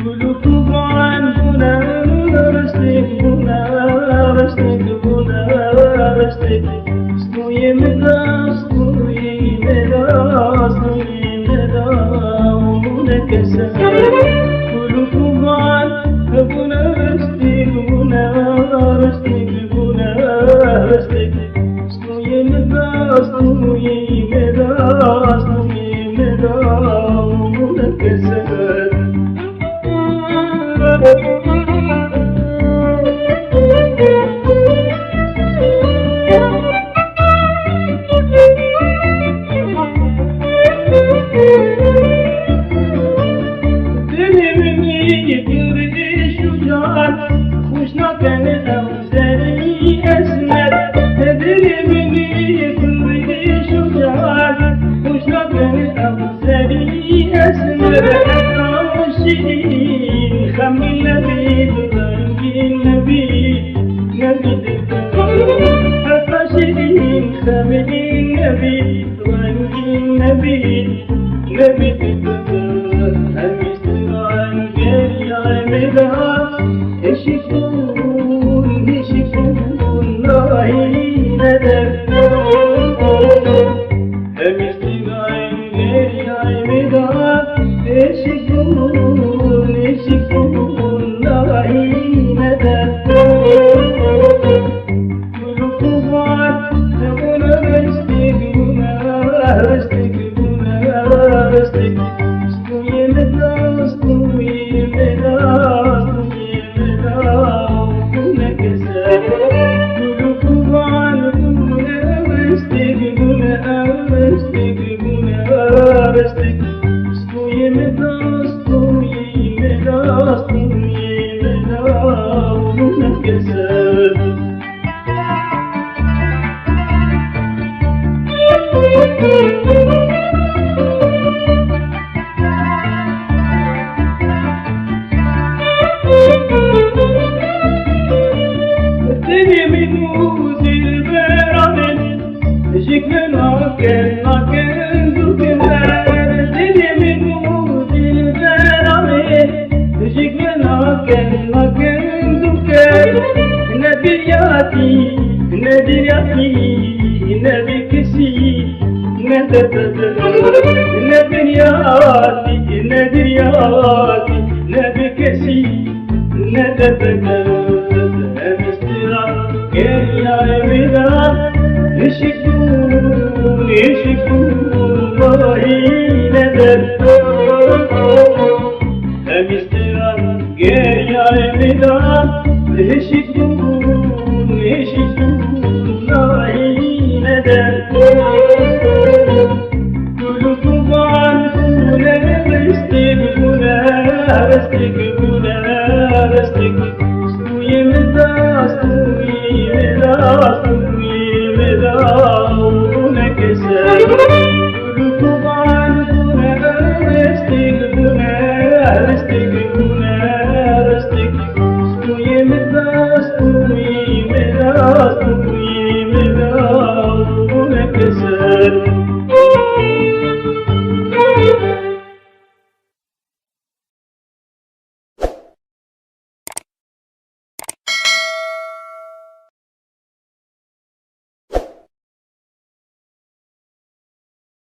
كل طبعا بنا رشتك بنا رشتك بنا رشتك سنو يمدا سنو يمدا سنو يمدا ومنك سهل كل طبعا بنا رشتك بنا رشتك بنا رشتك سنو يمدا سنو يمدا سنو يمدا ومنك سهل خوشنا كان أوزاري أسمر تدري مني كل شجاع خوشنا كان أوزاري أسمر عاشقين خمي النبي ضرنجي النبي نبي عاشقين خمي النبي ضرنجي النبي نبي يشكون يشكون راهي ندر أمستمعين غير عمدا يشكون يشكون راهي ندر كل طبعا أبونا رشتكونا رشتكونا رشتك سنو يمدا سنو يمدا شكلنا كنا كندو كنا دني من موت البرامين شكلنا كنا كندو كنا نبياتي نبياتي نبي كسي ندبدل نبياتي نبياتي نبي كسي ندبدل مسترا كيا ميدا يشكون يشكون راهي ندر أمسترا غير عمدا يشكون يشكون راهي ندر كل طبعا بنا رشتك بنا رشتك بنا رشتك سنو يمدا سنو يمدا